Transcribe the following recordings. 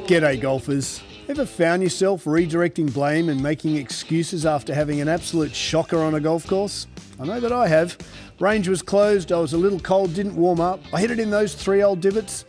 G'day golfers. Ever found yourself redirecting blame and making excuses after having an absolute shocker on a golf course? I know that I have. Range was closed, I was a little cold, didn't warm up, I hit it in those 3 old divots.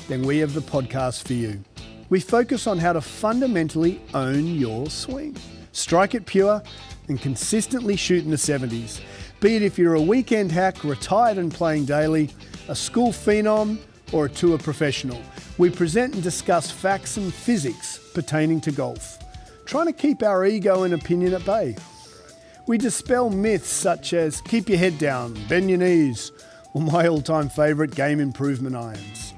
Then we have the podcast for you. We focus on how to fundamentally own your swing. Strike it pure and consistently shoot in the 70s. Be it if you're a weekend hack, retired and playing daily, a school phenom, or a tour professional. We present and discuss facts and physics pertaining to golf, trying to keep our ego and opinion at bay. We dispel myths such as keep your head down, bend your knees, or my all-time favourite, game improvement irons.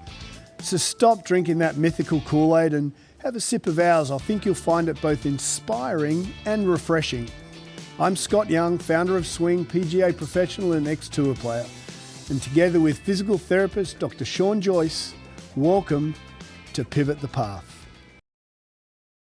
So stop drinking that mythical Kool-Aid and have a sip of ours. I think you'll find it both inspiring and refreshing. I'm Scott Young, founder of Swing, PGA professional and ex-tour player. And together with physical therapist Dr. Sean Joyce, welcome to Pivot the Path.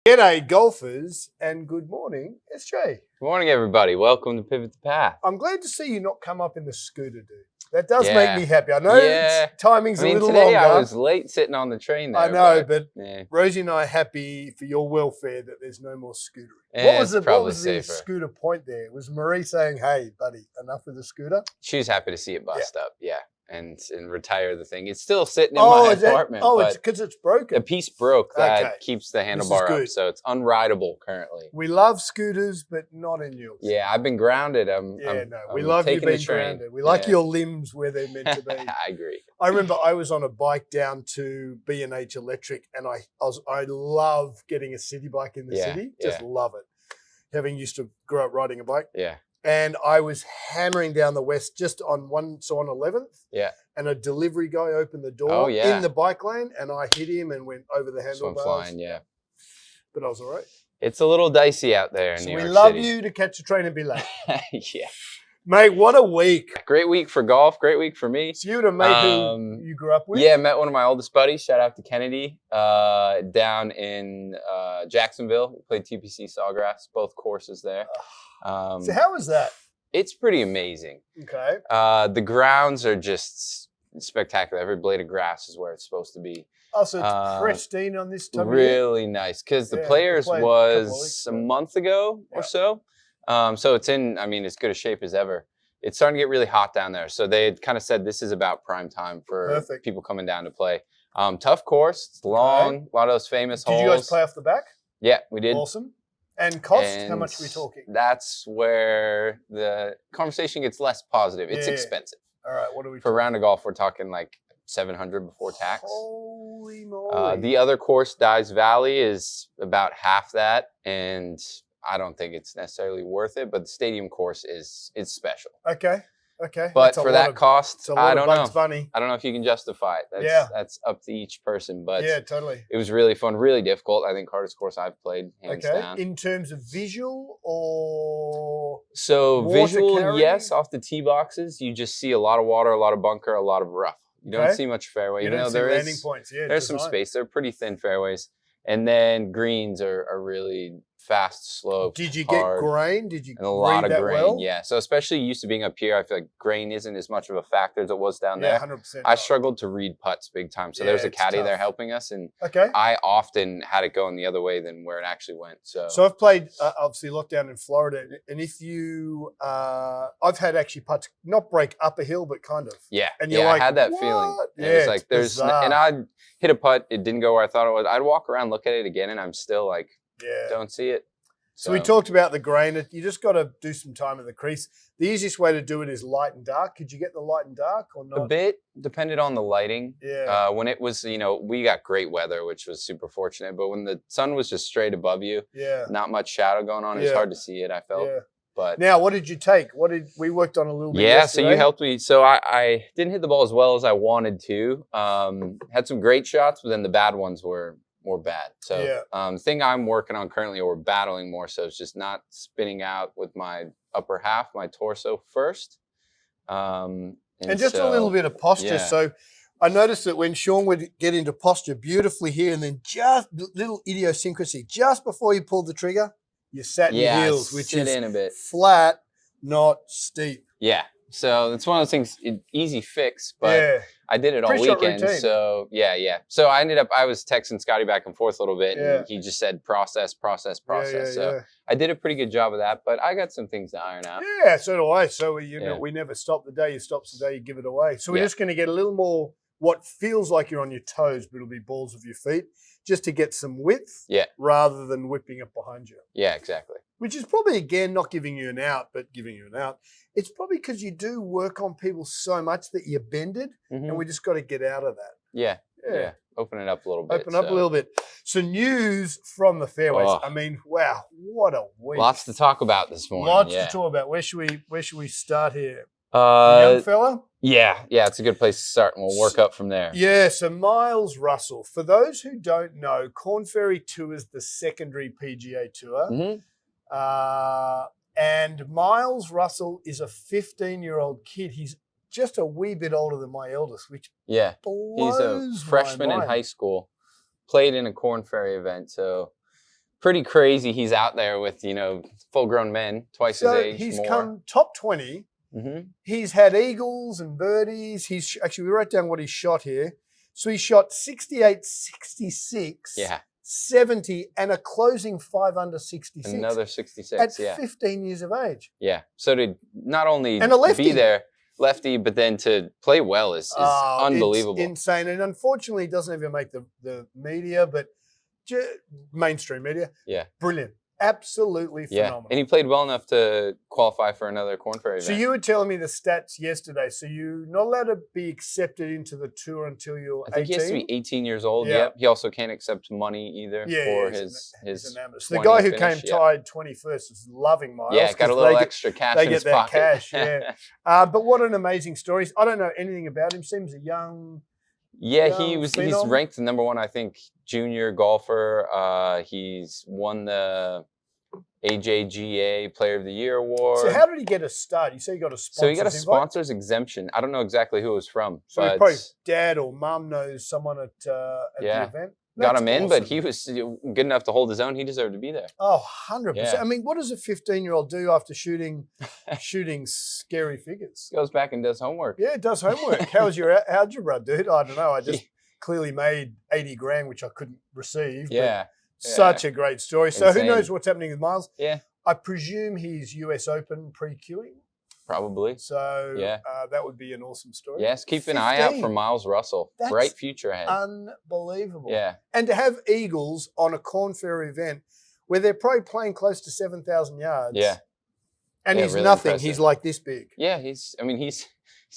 G'day golfers and good morning, SJ. Good morning everybody, welcome to Pivot the Path. I'm glad to see you not come up in the scooter, dude. That does make me happy. I know timing's a little today longer. I was late sitting on the train there. I know, but Rosie and I are happy for your welfare that there's no more scootering. What was the scooter point there? Was Marie saying, hey, buddy, enough with the scooter? She was happy to see it bust up, and retire the thing. It's still sitting in my apartment. It's because it's broken. A piece broke that keeps the handlebar up, so it's unrideable currently. We love scooters, but not in yours. Yeah, I've been grounded. We love you being grounded. We like your limbs where they're meant to be. I agree. I remember I was on a bike down to B&H Electric, and I love getting a city bike in the city. Just love it. Having used to grow up riding a bike. Yeah. And I was hammering down the west just on 11th. Yeah. And a delivery guy opened the door in the bike lane, and I hit him and went over the handlebars. Flying, But I was all right. It's a little dicey out there in New York City. We love you to catch a train and be late. Yeah. Mate, what a week. Great week for golf. Great week for me. So you had a mate who you grew up with? Yeah, met one of my oldest buddies. Shout out to Kennedy down in Jacksonville. We played TPC Sawgrass, both courses there. So how was that? It's pretty amazing. Okay. The grounds are just spectacular. Every blade of grass is where it's supposed to be. Oh, so it's pristine on this time Really nice. Because the Players was a month ago or so. So it's in, as good a shape as ever. It's starting to get really hot down there. So they had kind of said this is about prime time for people coming down to play. Tough course. It's long. A lot of those famous holes. Did you guys play off the back? Yeah, we did. Awesome. And cost? How much are we talking? That's where the conversation gets less positive. It's expensive. All right, what are we For a round of golf, we're talking like $700 before tax. Holy moly. The other course, Dives Valley, is about half that, and I don't think it's necessarily worth it, but the stadium course is special. Okay. But for that cost, I don't know. Bunny. I don't know if you can justify it. That's up to each person. But totally. It was really fun, really difficult. I think hardest course I've played, hands down. In terms of visual or visual, carry? yes, off the tee boxes, you just see a lot of water, a lot of bunker, a lot of rough. You don't see much fairway. You don't see landing points. There's some space. They're pretty thin fairways. And then greens are really fast slopes. Did you get grain? Did you and a lot of grain? Well? Yeah. So especially used to being up here, I feel like grain isn't as much of a factor as it was down there. 100%. I struggled to read putts big time. So there's a caddy there helping us, and I often had it going the other way than where it actually went. So I've played obviously lockdown in Florida, and if you, I've had actually putts not break up a hill, but kind of. Yeah. And you're like, I had that what? feeling. Yeah, it was like and I'd hit a putt, it didn't go where I thought it was. I'd walk around, look at it again, and I'm still like, don't see it. So we talked about the grain. You just got to do some time in the crease. The easiest way to do it is light and dark. Could you get the light and dark or not? A bit, depended on the lighting. Yeah. When it was, we got great weather, which was super fortunate. But when the sun was just straight above you, not much shadow going on, it was hard to see it, I felt. Yeah. But now, what did you take? We worked on a little bit yesterday. So you helped me. So I didn't hit the ball as well as I wanted to. Had some great shots, but then the bad ones were more bad. So the thing I'm working on currently, or battling more so, is just not spinning out with my upper half, my torso first. And just a little bit of posture. So I noticed that when Sean would get into posture beautifully here, and then just little idiosyncrasy, just before you pulled the trigger, you sat in your heels, which is in a bit. Flat, not steep. Yeah. So it's one of those things, easy fix, but I did it all weekend. Routine. So yeah. So I was texting Scottie back and forth a little bit, and he just said process. So I did a pretty good job of that, but I got some things to iron out. Yeah, so do I. So we never stop. The day you stop's the day you give it away. So we're just going to get a little more what feels like you're on your toes, but it'll be balls of your feet, just to get some width rather than whipping it behind you. Yeah, exactly. Which is probably, again, not giving you an out, but giving you an out. It's probably because you do work on people so much that you're bended, and we just got to get out of that. Yeah. Open it up a little bit. Open up a little bit. So news from the fairways. I mean, wow, what a week. Lots to talk about this morning. Lots to talk about. Where should we start here? Young fella? Yeah, it's a good place to start, and we'll work up from there. Yeah, so Miles Russell. For those who don't know, Korn Ferry tours the secondary PGA Tour. And Miles Russell is a 15-year-old kid. He's just a wee bit older than my eldest, which blows he's a freshman in high school. Played in a Korn Ferry event, so pretty crazy. He's out there with full-grown men, twice his age. He's come top 20. He's had eagles and birdies. We wrote down what he shot here. So he shot 68, 66. 70 and a closing 5 under 66. Another 66, at 15 years of age. Yeah. So to not only be there, lefty, but then to play well is unbelievable. It's insane. And unfortunately, he doesn't even make the media, but mainstream media. Yeah. Brilliant. Absolutely phenomenal. And he played well enough to qualify for another Korn Ferry event. So you were telling me the stats yesterday. So you're not allowed to be accepted into the tour until you're 18? I think he has to be 18 years old. Yeah. He also can't accept money either for his the guy who came tied 21st is loving Miles. Yeah, got a little extra cash in his pocket. They get that cash, But what an amazing story. I don't know anything about him. Seems a young... Yeah, he's ranked number 1, I think, junior golfer. He's won the AJGA Player of the Year award. So how did he get a start? You say he got a sponsor. So he got a sponsor's exemption. I don't know exactly who it was from. So probably dad or mum knows someone at the event. Got him in, but he was good enough to hold his own. He deserved to be there. Oh, 100%. Yeah. I mean, what does a 15-year-old do after shooting scary figures? Goes back and does homework. Yeah, it does homework. How was your algebra, dude? I don't know. I just clearly made 80 grand, which I couldn't receive. Yeah. Such a great story. So Insane. Who knows what's happening with Miles? Yeah. I presume he's US Open pre-queuing. Probably. So that would be an awesome story. Yes, keep an eye out for Miles Russell. That's bright future ahead. Unbelievable. Yeah. And to have eagles on a Korn Ferry event where they're probably playing close to 7,000 yards. Yeah. And he's really nothing. Impressive. He's like this big. Yeah, he's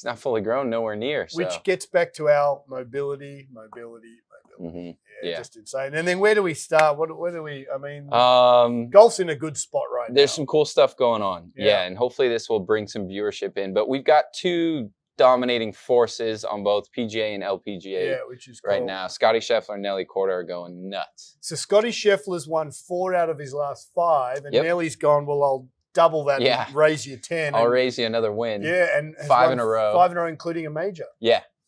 not fully grown, nowhere near. So. Which gets back to our mobility. Mm-hmm. Yeah, just insane. And then where do we start? Where do we? I mean, golf's in a good spot right now. There's some cool stuff going on. Yeah, and hopefully this will bring some viewership in. But we've got 2 dominating forces on both PGA and LPGA which is right cool. now. Scottie Scheffler and Nelly Korda are going nuts. So Scottie Scheffler's won 4 out of his last 5, and Nelly's gone, well, I'll double that and raise you 10. I'll raise you another win. Yeah, and 5 in a row. 5 in a row, including a major.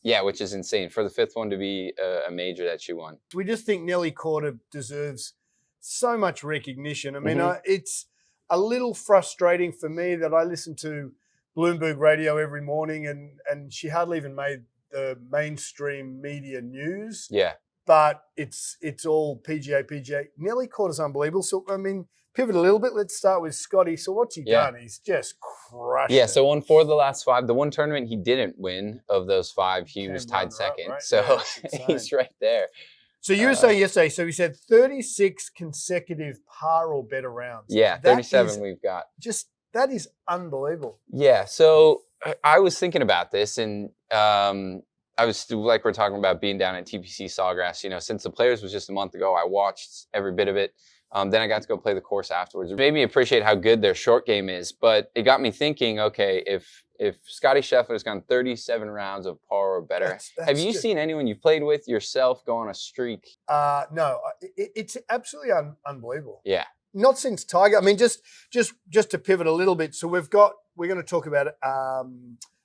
Yeah, which is insane. For the 5th one to be a major that she won. We just think Nelly Korda deserves so much recognition. I mean, it's a little frustrating for me that I listen to Bloomberg Radio every morning and she hardly even made the mainstream media news. Yeah. But it's all PGA. Nelly Korda's unbelievable. So, I mean, pivot a little bit. Let's start with Scottie. So what's he done? He's just crushed it. So won 4 of the last 5. The one tournament he didn't win of those 5, he was tied second. Right? So he's right there. So you were saying yesterday, so he said 36 consecutive par or better rounds. Yeah, 37 we've got. That is unbelievable. Yeah, so I was thinking about this and I was like we're talking about being down at TPC Sawgrass, since the Players was just a month ago, I watched every bit of it. Then I got to go play the course afterwards. It made me appreciate how good their short game is, but it got me thinking, okay, if Scottie Scheffler's gone 37 rounds of par or better, have you seen anyone you played with yourself go on a streak? No, it's absolutely unbelievable. Yeah. Not since Tiger. I mean, just to pivot a little bit. So we're going to talk about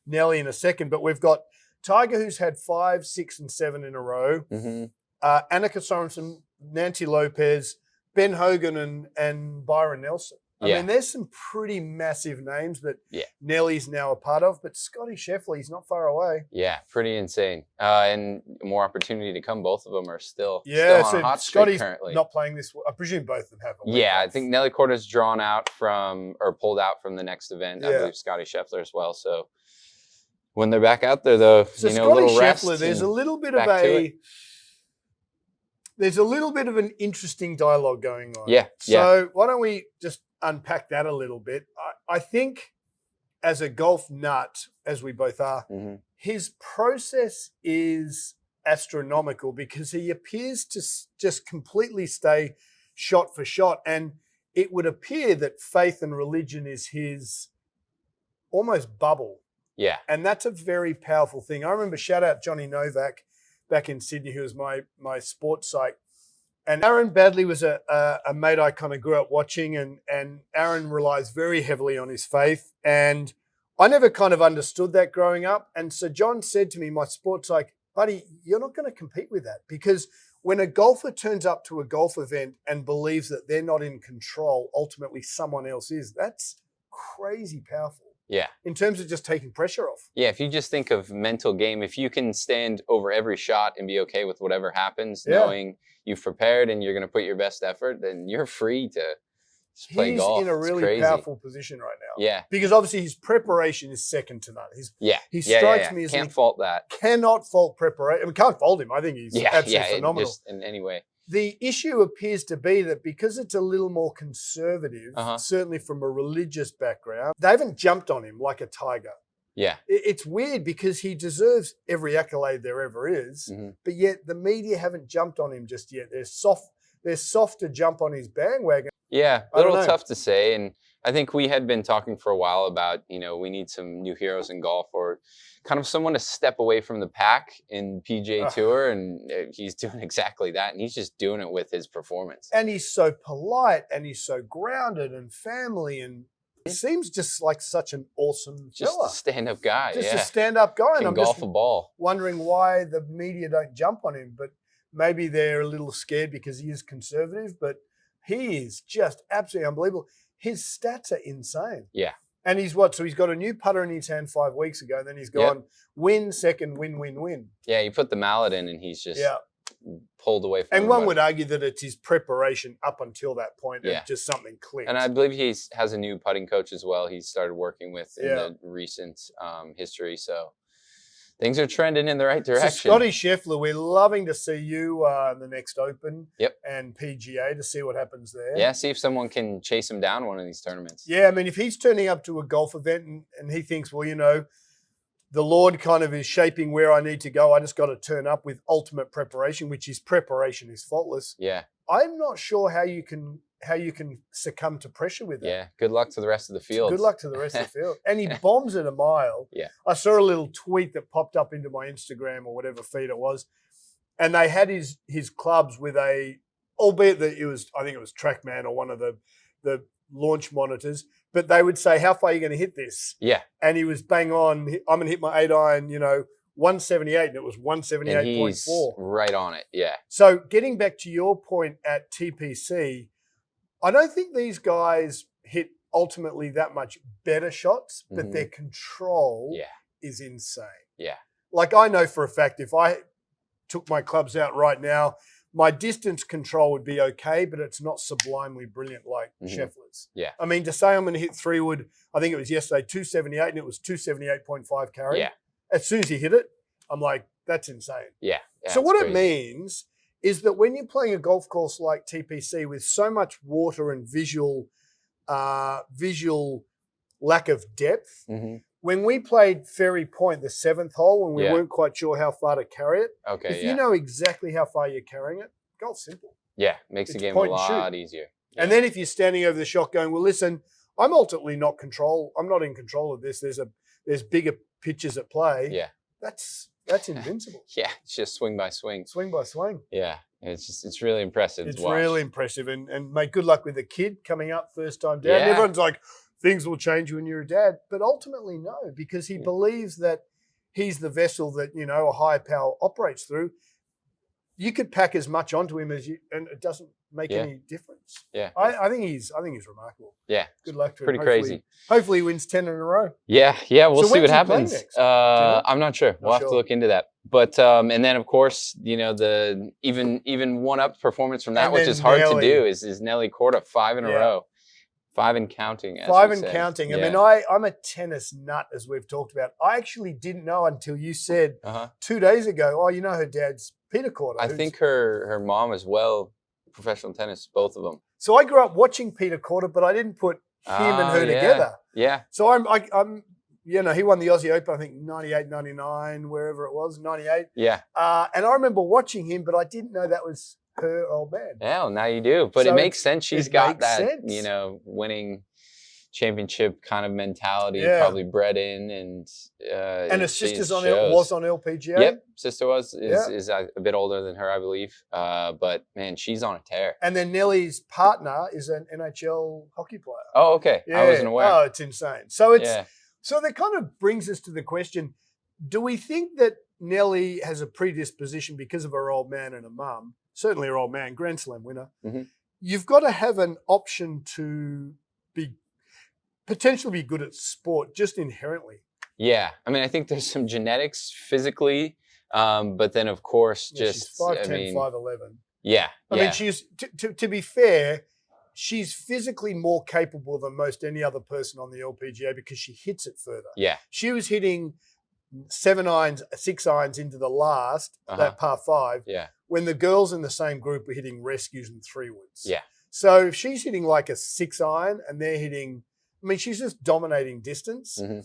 Nelly in a second, but we've got Tiger who's had 5, 6, and 7 in a row. Mm-hmm. Annika Sorensen, Nancy Lopez, Ben Hogan and Byron Nelson. I mean, there's some pretty massive names that Nelly's now a part of, but Scottie Scheffler, he's not far away. Yeah, pretty insane. And more opportunity to come. Both of them are still on a hot streak currently. Not playing this. I presume both of them have. I think Nelly Korda's drawn out pulled out from the next event. I believe Scottie Scheffler as well. So when they're back out there, though, so a little rest. Scheffler, there's a little bit of an interesting dialogue going on. Yeah. So why don't we just unpack that a little bit? I think as a golf nut, as we both are, his process is astronomical because he appears to just completely stay shot for shot. And it would appear that faith and religion is his almost bubble. Yeah. And that's a very powerful thing. I remember, shout out Johnny Novak back in Sydney, who was my sports psych. And Aaron Badley was a mate I kind of grew up watching, and Aaron relies very heavily on his faith. And I never kind of understood that growing up. And so John said to me, my sports psych, buddy, you're not going to compete with that, because when a golfer turns up to a golf event and believes that they're not in control, ultimately someone else is. That's crazy powerful. Yeah. In terms of just taking pressure off. Yeah, if you just think of mental game, if you can stand over every shot and be okay with whatever happens, knowing you've prepared and you're going to put your best effort, then you're free to just play golf. He's in a really powerful position right now. Yeah. Because obviously his preparation is second to none. He strikes me as can't fault that. Cannot fault preparation. I mean, can't fault him. I think he's absolutely phenomenal. Just in any way. The issue appears to be that because it's a little more conservative, certainly from a religious background, they haven't jumped on him like a tiger. Yeah. It's weird because he deserves every accolade there ever is, but yet the media haven't jumped on him just yet. They're soft to jump on his bandwagon. Yeah, a little tough to say. And I think we had been talking for a while about, we need some new heroes in golf, or kind of someone to step away from the pack in PGA Tour. And he's doing exactly that. And he's just doing it with his performance. And he's so polite and he's so grounded and family, and he seems just like such an awesome fella. Just a stand-up guy. Just a stand-up guy. And I'm golf a ball. Wondering why the media don't jump on him. But maybe they're a little scared because he is conservative. But he is just absolutely unbelievable. His stats are insane. Yeah. And he's what? So he's got a new putter in his hand 5 weeks ago. And then he's gone win, second, win, win, win. Yeah, you put the mallet in and he's just pulled away from And one would argue that it's his preparation up until that point that just something clicked. And I believe he has a new putting coach as well. He started working with in the recent history. So things are trending in the right direction. So Scottie Scheffler, we're loving to see you in the next Open and PGA to see what happens there. Yeah, see if someone can chase him down one of these tournaments. Yeah, I mean, if he's turning up to a golf event and he thinks, well, the Lord kind of is shaping where I need to go, I just got to turn up with ultimate preparation, which is preparation is faultless. Yeah. I'm not sure how you can succumb to pressure with that. Yeah, good luck to the rest of the field. Good luck to the rest of the field. And he bombs it a mile. Yeah. I saw a little tweet that popped up into my Instagram or whatever feed it was, and they had his clubs with albeit that I think it was TrackMan or one of the launch monitors, but they would say, how far are you going to hit this? Yeah. And he was bang on, I'm going to hit my 8-iron, 178, and it was 178.4. Right on it, yeah. So getting back to your point at TPC, I don't think these guys hit ultimately that much better shots, but their control is insane. Yeah. Like I know for a fact, if I took my clubs out right now, my distance control would be okay, but it's not sublimely brilliant like Scheffler's. Yeah. I mean, to say I'm going to hit 3-wood, I think it was yesterday, 278, and it was 278.5 carry. Yeah. As soon as he hit it, I'm like, that's insane. Yeah. So what it means is that when you're playing a golf course like TPC with so much water and visual lack of depth, when we played Ferry Point, the 7th hole, and we weren't quite sure how far to carry it, if you know exactly how far you're carrying it, golf's simple. Yeah, makes the game a lot easier. Yeah. And then if you're standing over the shot going, well, listen, I'm ultimately not I'm not in control of this. There's bigger pitches at play. Yeah. That's invincible. Yeah, it's just swing by swing. Swing by swing. Yeah, it's really impressive. It's really impressive. And mate, good luck with the kid coming up first time down. Yeah. Everyone's like, things will change when you're a dad. But ultimately, no, because he believes that he's the vessel that, a higher power operates through. you could pack as much onto him as you, and it doesn't make any difference. Yeah. I think he's remarkable. Yeah. Good luck to him. Pretty crazy. Hopefully he wins 10 in a row. Yeah. We'll see what happens. Next? I'm not sure. We'll have to look into that. But and then of course, the even one up performance from that, which is hard to do, is Nelly Korda 5 in a row. 5 and counting. 5 and counting. I mean, I'm a tennis nut, as we've talked about. I actually didn't know until you said 2 days ago, oh, her dad's Peter Korda. I think her mom as well, professional tennis, both of them. So I grew up watching Peter Korda, but I didn't put him and her together. Yeah. So I'm he won the Aussie Open, I think 98, 99, wherever it was, 98. Yeah. And I remember watching him, but I didn't know that was her old man. Yeah, well, now you do. But so it makes sense. She's got that, winning championship kind of mentality probably bred in, and her sister's was on LPGA. Yep, sister is a bit older than her, I believe. But man, she's on a tear. And then Nelly's partner is an NHL hockey player. Oh, okay. Yeah. I wasn't aware. Oh, it's insane. So so that kind of brings us to the question: do we think that Nelly has a predisposition because of her old man and her mum? Certainly her old man, Grand Slam winner. Mm-hmm. You've got to have an option to potentially be good at sport just inherently. Yeah. I mean, I think there's some genetics physically, but then of course just... She's 5'10", 5'11". Yeah. I mean, she's, to be fair, she's physically more capable than most any other person on the LPGA because she hits it further. Yeah. She was hitting 7 irons, 6 irons into the last, that par 5. Yeah. When the girls in the same group were hitting rescues and 3-woods. Yeah. So if she's hitting like a 6 iron and they're hitting, I mean, she's just dominating distance. Mm-hmm.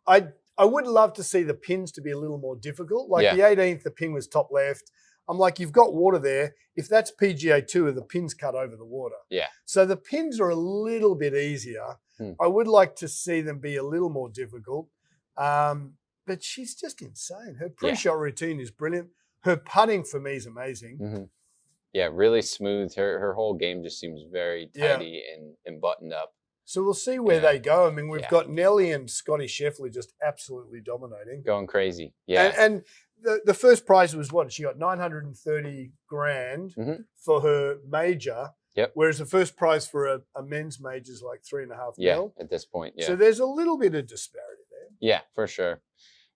I would love to see the pins to be a little more difficult. Like the 18th, the pin was top left. I'm like, you've got water there. If that's PGA Tour, the pin's cut over the water. Yeah. So the pins are a little bit easier. I would like to see them be a little more difficult. But she's just insane. Her pre-shot routine is brilliant. Her putting for me is amazing. Mm-hmm. Yeah, really smooth. Her whole game just seems very tidy and buttoned up. So we'll see where they go. I mean, we've got Nelly and Scottie Scheffler just absolutely dominating. Going crazy. Yeah. And the first prize was what? She got $930,000 for her major. Yep. Whereas the first prize for a men's major is like $3.5 million. At this point, So there's a little bit of disparity there. Yeah, for sure.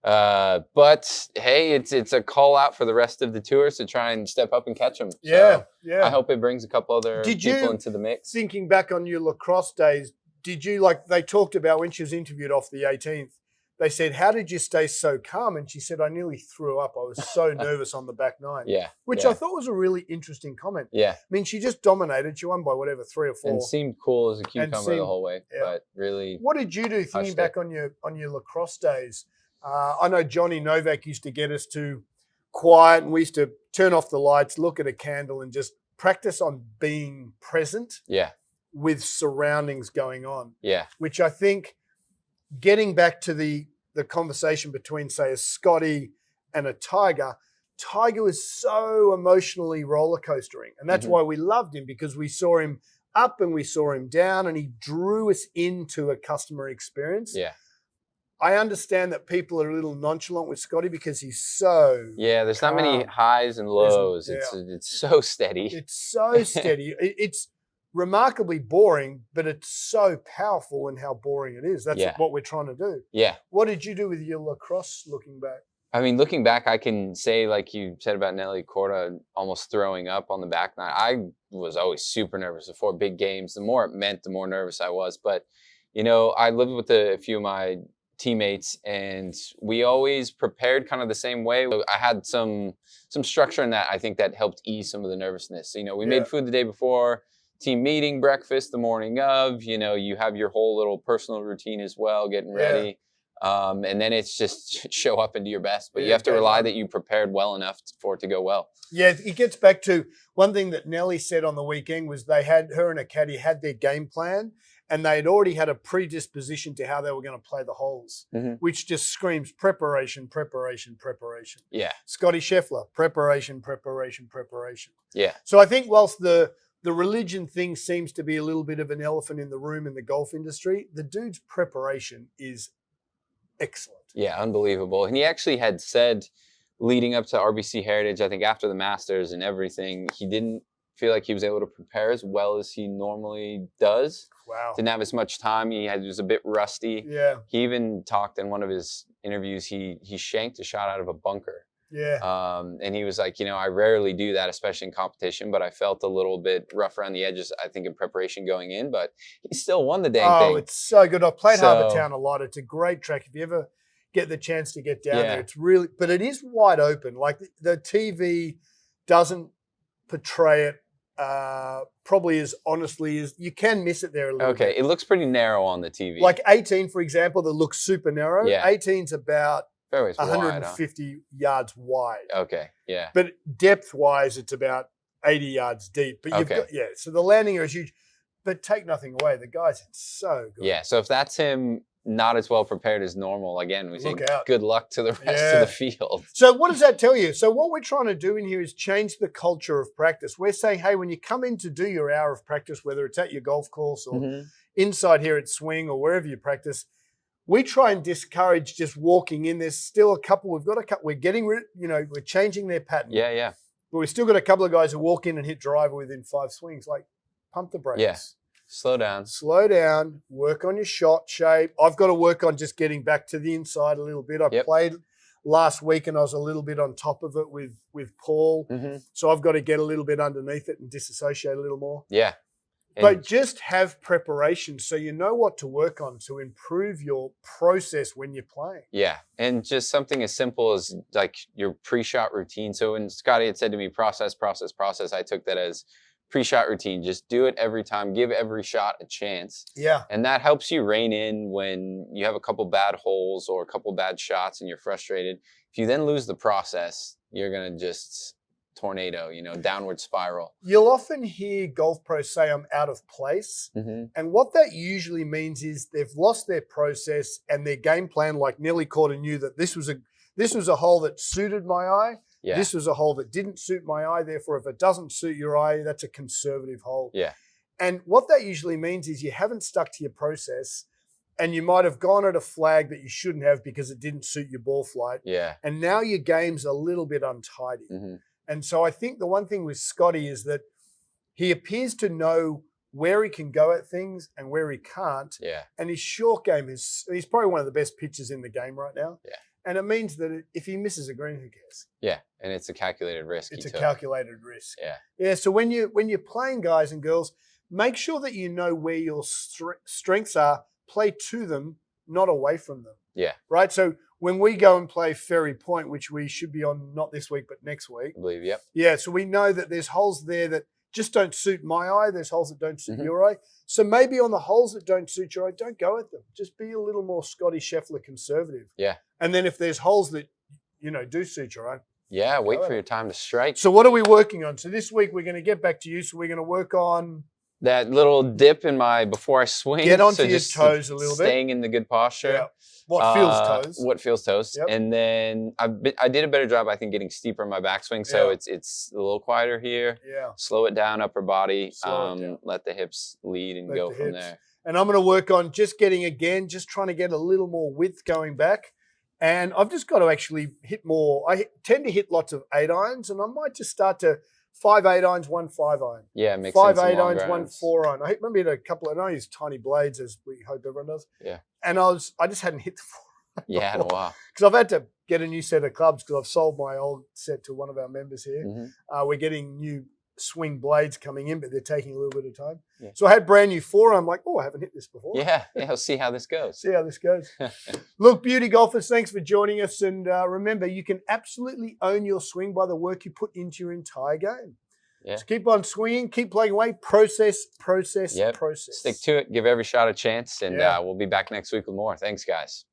But hey, it's a call out for the rest of the tours to try and step up and catch them. Yeah. I hope it brings a couple other people into the mix. Thinking back on your lacrosse days, did you they talked about when she was interviewed off the 18th, they said, how did you stay so calm? And she said, I nearly threw up. I was so nervous on the back 9. Yeah. Which I thought was a really interesting comment. Yeah. I mean, she just dominated. She won by 3 or 4. And seemed cool as a cucumber the whole way. Yeah. But really. What did you do thinking back on your lacrosse days? I know Johnny Novak used to get us to quiet, and we used to turn off the lights, look at a candle, and just practice on being present with surroundings going on. Yeah. Which I think, getting back to the conversation between, say, a Scottie and a Tiger was so emotionally roller coastering. And that's why we loved him, because we saw him up and we saw him down, and he drew us into a customer experience. Yeah. I understand that people are a little nonchalant with Scottie because he's so there's not many highs and lows. It's so steady. It's so steady. It's remarkably boring, but it's so powerful in how boring it is. That's what we're trying to do. Yeah. What did you do with your lacrosse looking back? I mean, looking back, I can say, like you said about Nelly Korda almost throwing up on the back 9. I was always super nervous before big games. The more it meant, the more nervous I was. But, I lived with a few of my teammates, and we always prepared kind of the same way. I had some structure in that. I think that helped ease some of the nervousness. We made food the day before, team meeting, breakfast the morning of, you have your whole little personal routine as well, getting ready. And then it's just show up and do your best, but you have to rely that you prepared well enough for it to go well. Yeah, it gets back to one thing that Nelly said on the weekend was her and a caddy had their game plan, and they had already had a predisposition to how they were going to play the holes, which just screams preparation, preparation, preparation. Yeah. Scottie Scheffler, preparation, preparation, preparation. Yeah. So I think whilst the religion thing seems to be a little bit of an elephant in the room in the golf industry, the dude's preparation is excellent. Yeah, unbelievable. And he actually had said leading up to RBC Heritage, I think after the Masters and everything, he didn't feel like he was able to prepare as well as he normally does. Wow. Didn't have as much time. He was a bit rusty. Yeah. He even talked in one of his interviews, he shanked a shot out of a bunker. Yeah. And he was like, I rarely do that, especially in competition, but I felt a little bit rough around the edges, I think, in preparation going in, but he still won the dang thing. Oh, it's so good. I've played Harbour Town a lot. It's a great track. If you ever get the chance to get down there, it's really, but it is wide open. Like the TV doesn't portray it probably as honestly as you can miss it there a little bit. It looks pretty narrow on the TV. Like 18, for example, that looks super narrow. Yeah. 18's about fairways 150 wide, yards wide. Okay, yeah. But depth-wise, it's about 80 yards deep. But you've got, so the landing area is huge. But take nothing away, the guy's so good. Yeah, so if that's him not as well prepared as normal, again, we say good luck to the rest of the field. So what does that tell you? So what we're trying to do in here is change the culture of practice. We're saying, hey, when you come in to do your hour of practice, whether it's at your golf course or inside here at Swing or wherever you practice, we try and discourage just walking in. There's still a couple. We've got a couple. We're getting rid. We're changing their pattern. Yeah. But we've still got a couple of guys who walk in and hit driver within 5 swings. Like, pump the brakes. Yeah. Slow down. Work on your shot shape. I've got to work on just getting back to the inside a little bit. I played last week and I was a little bit on top of it with Paul. So I've got to get a little bit underneath it and disassociate a little more. Yeah. But just have preparation so you know what to work on to improve your process when you're playing. Yeah, and just something as simple as like your pre-shot routine. So when Scottie had said to me, process, I took that as pre-shot routine. Just do it every time. Give every shot a chance. Yeah. And that helps you rein in when you have a couple bad holes or a couple bad shots and you're frustrated. If you then lose the process, you're going to just tornado, downward spiral. You'll often hear golf pros say, I'm out of place. And what that usually means is they've lost their process and their game plan, like Nelly Korda knew that this was a hole that suited my eye. Yeah. This was a hole that didn't suit my eye. Therefore, if it doesn't suit your eye, that's a conservative hole. Yeah. And what that usually means is you haven't stuck to your process and you might have gone at a flag that you shouldn't have because it didn't suit your ball flight. Yeah. And now your game's a little bit untidy. And so I think the one thing with Scottie is that he appears to know where he can go at things and where he can't. Yeah. And his short game he's probably one of the best pitchers in the game right now. Yeah. And it means that if he misses a green, who cares? Yeah. And it's a calculated risk. It's a calculated risk. Yeah. Yeah. So when you're playing, guys and girls, make sure that you know where your strengths are. Play to them, not away from them. Yeah. Right. So when we go and play Ferry Point, which we should be on not this week, but next week. I believe, yep. Yeah, so we know that there's holes there that just don't suit my eye. There's holes that don't suit your eye. So maybe on the holes that don't suit your eye, don't go at them. Just be a little more Scottie Scheffler conservative. Yeah. And then if there's holes that, do suit your eye. Yeah, wait for your time to strike. So what are we working on? So this week we're going to get back to you. So we're going to work on that little dip in before I swing. Get onto your toes a little bit. Staying in the good posture. Yeah. What feels toes. Yep. And then I did a better job, I think, getting steeper in my backswing. So it's a little quieter here. Yeah. Slow it down, upper body. Let the hips lead and go from there. And I'm going to work on just trying to get a little more width going back. And I've just got to actually hit more. I tend to hit lots of 8 irons, and I might just start to 5 8-irons, 1 5-iron. Yeah, mix 5 in some 8-irons, long 1 irons. 4-iron. I remember hit a couple of, I use tiny blades, as we hope everyone does. Yeah. And I just hadn't hit the 4 Yeah, in a while. Because I've had to get a new set of clubs because I've sold my old set to one of our members here. We're getting new swing blades coming in, but they're taking a little bit of time. Yeah. So I had brand new 4. I'm like, I haven't hit this before. Yeah, I'll see how this goes. Look, beauty golfers, thanks for joining us. And remember, you can absolutely own your swing by the work you put into your entire game. Yeah. So keep on swinging, keep playing away, process. Stick to it, give every shot a chance, and we'll be back next week with more. Thanks, guys.